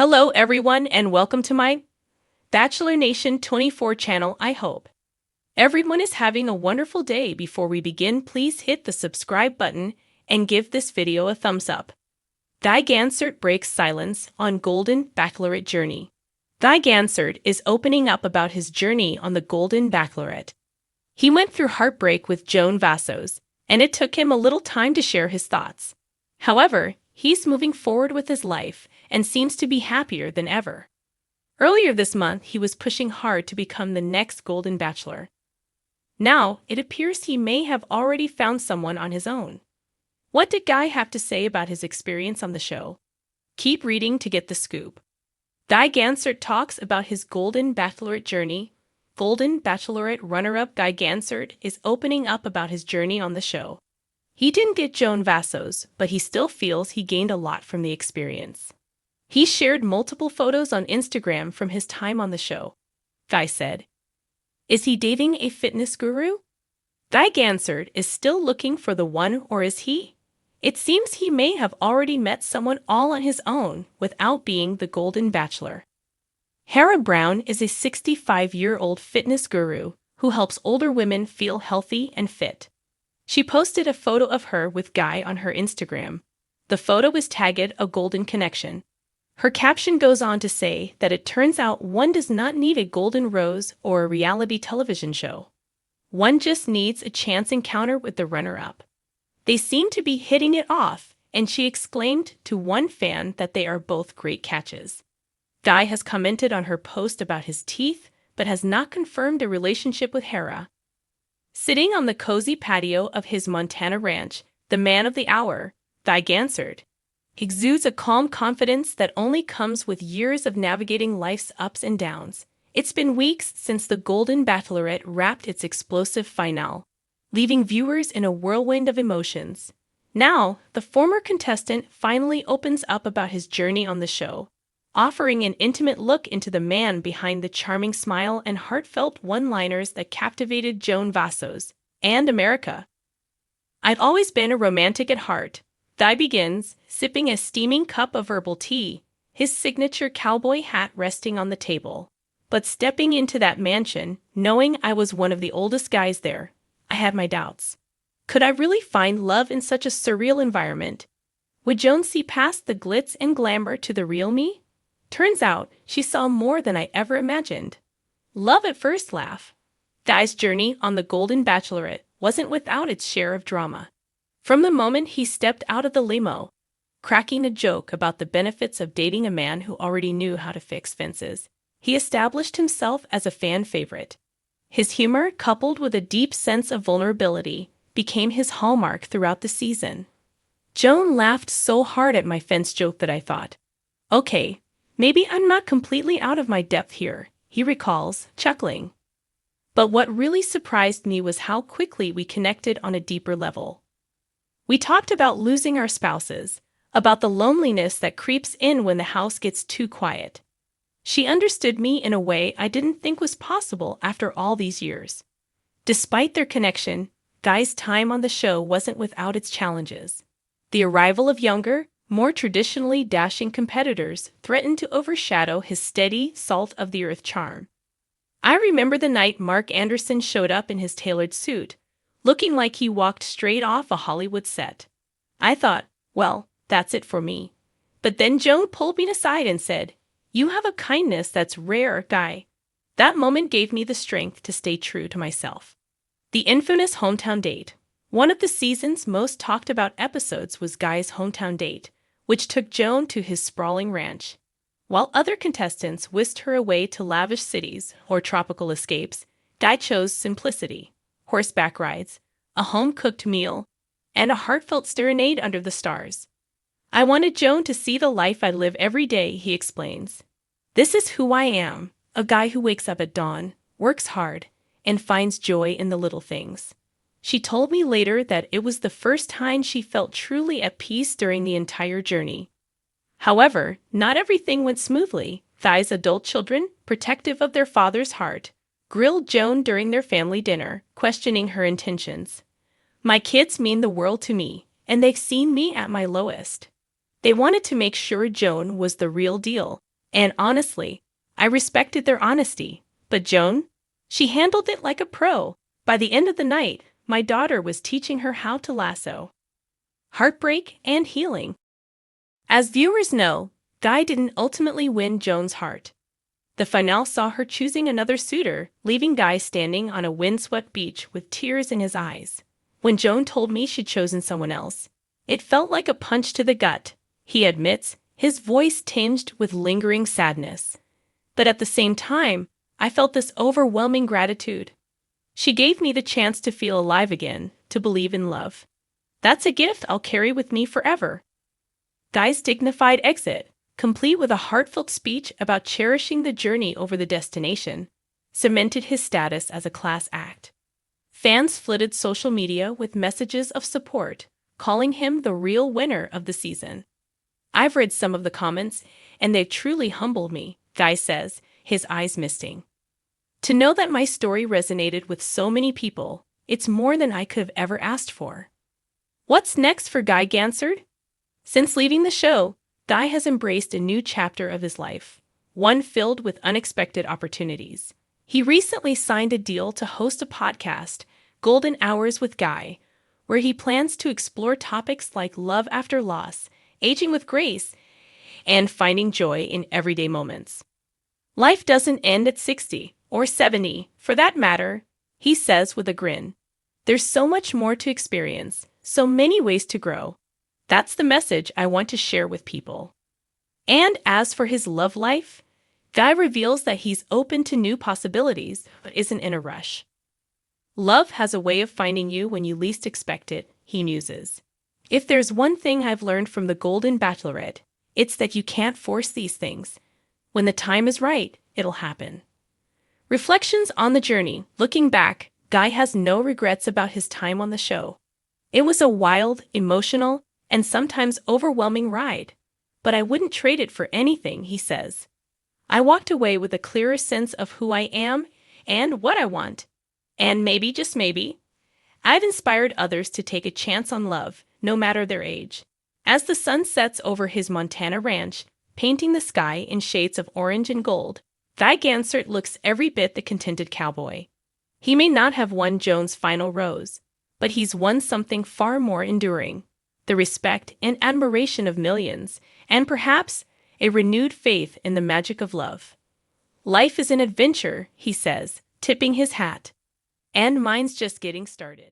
Hello everyone and welcome to my Bachelor Nation 24 channel. I hope everyone is having a wonderful day. Before we begin, please hit the subscribe button and give this video a thumbs up. Gansert breaks silence on Golden Bachelorette journey. Gansert is opening up about his journey on the Golden Bachelorette. He went through heartbreak with Joan Vassos, and it took him a little time to share his thoughts. However, he's moving forward with his life and seems to be happier than ever. Earlier this month, he was pushing hard to become the next Golden Bachelor. Now, it appears he may have already found someone on his own. What did Guy have to say about his experience on the show? Keep reading to get the scoop. Gansert talks about his Golden Bachelorette journey. Golden Bachelorette runner-up Guy Gansert is opening up about his journey on the show. He didn't get Joan Vassos, but he still feels he gained a lot from the experience. He shared multiple photos on Instagram from his time on the show. Guy said, "Is he dating a fitness guru? Guy Gansert is still looking for the one, or is he? It seems he may have already met someone all on his own without being the Golden Bachelor." Hera Brown is a 65-year-old fitness guru who helps older women feel healthy and fit. She posted a photo of her with Guy on her Instagram. The photo is tagged a golden connection. Her caption goes on to say that it turns out one does not need a golden rose or a reality television show. One just needs a chance encounter with the runner-up. They seem to be hitting it off, and she exclaimed to one fan that they are both great catches. Guy has commented on her post about his teeth, but has not confirmed a relationship with Hera. Sitting on the cozy patio of his Montana ranch, the man of the hour, Guy Gansert, exudes a calm confidence that only comes with years of navigating life's ups and downs. It's been weeks since the Golden Bachelorette wrapped its explosive finale, leaving viewers in a whirlwind of emotions. Now, the former contestant finally opens up about his journey on the show, offering an intimate look into the man behind the charming smile and heartfelt one-liners that captivated Joan Vassos and America. "I'd always been a romantic at heart," Guy begins, sipping a steaming cup of herbal tea, his signature cowboy hat resting on the table. "But stepping into that mansion, knowing I was one of the oldest guys there, I had my doubts. Could I really find love in such a surreal environment? Would Joan see past the glitz and glamour to the real me? Turns out, she saw more than I ever imagined." Love at first laugh. Guy's journey on the Golden Bachelorette wasn't without its share of drama. From the moment he stepped out of the limo, cracking a joke about the benefits of dating a man who already knew how to fix fences, he established himself as a fan favorite. His humor, coupled with a deep sense of vulnerability, became his hallmark throughout the season. "Joan laughed so hard at my fence joke that I thought, okay, maybe I'm not completely out of my depth here," he recalls, chuckling. "But what really surprised me was how quickly we connected on a deeper level. We talked about losing our spouses, about the loneliness that creeps in when the house gets too quiet. She understood me in a way I didn't think was possible after all these years." Despite their connection, Guy's time on the show wasn't without its challenges. The arrival of younger, more traditionally dashing competitors threatened to overshadow his steady, salt-of-the-earth charm. "I remember the night Mark Anderson showed up in his tailored suit, looking like he walked straight off a Hollywood set. I thought, well, that's it for me. But then Joan pulled me aside and said, 'You have a kindness that's rare, Guy.' That moment gave me the strength to stay true to myself." The infamous hometown date. One of the season's most talked about episodes was Guy's hometown date, which took Joan to his sprawling ranch. While other contestants whisked her away to lavish cities or tropical escapes, Guy chose simplicity: horseback rides, a home-cooked meal, and a heartfelt serenade under the stars. "I wanted Joan to see the life I live every day," he explains. "This is who I am, a guy who wakes up at dawn, works hard, and finds joy in the little things." She told me later that it was the first time she felt truly at peace during the entire journey. However, not everything went smoothly. Guy's adult children, protective of their father's heart, grilled Joan during their family dinner, questioning her intentions. "My kids mean the world to me, and they've seen me at my lowest. They wanted to make sure Joan was the real deal, And honestly, I respected their honesty. But Joan? She handled it like a pro. By the end of the night, my daughter was teaching her how to lasso. Heartbreak and healing. As viewers know, Guy didn't ultimately win Joan's heart. The finale saw her choosing another suitor, leaving Guy standing on a windswept beach with tears in his eyes. When Joan told me she'd chosen someone else, it felt like a punch to the gut, he admits, his voice tinged with lingering sadness. But at the same time, I felt this overwhelming gratitude. She gave me the chance to feel alive again, to believe in love. That's a gift I'll carry with me forever. Guy's dignified exit, complete with a heartfelt speech about cherishing the journey over the destination, cemented his status as a class act. Fans flooded social media with messages of support, calling him the real winner of the season. I've read some of the comments, and they've truly humbled me, Guy says, his eyes misting. To know that my story resonated with so many people, it's more than I could have ever asked for. What's next for Guy Gansert? Since leaving the show, Guy has embraced a new chapter of his life, one filled with unexpected opportunities. He recently signed a deal to host a podcast, Golden Hours with Guy, where he plans to explore topics like love after loss, aging with grace, and finding joy in everyday moments. Life doesn't end at 60, or 70, for that matter, he says with a grin. There's so much more to experience, so many ways to grow. That's the message I want to share with people. And as for his love life, Guy reveals that he's open to new possibilities, but isn't in a rush. Love has a way of finding you when you least expect it, he muses. If there's one thing I've learned from the Golden Bachelorette, it's that you can't force these things. When the time is right, it'll happen. Reflections on the journey. Looking back, Guy has no regrets about his time on the show. It was a wild, emotional, and sometimes overwhelming ride, but I wouldn't trade it for anything, he says. I walked away with a clearer sense of who I am and what I want. And maybe, just maybe, I've inspired others to take a chance on love, no matter their age. As the sun sets over his Montana ranch, painting the sky in shades of orange and gold, Guy Gansert looks every bit the contented cowboy. He may not have won Joan's final rose, but he's won something far more enduring, the respect and admiration of millions, and perhaps a renewed faith in the magic of love. Life is an adventure, he says, tipping his hat. And mine's just getting started.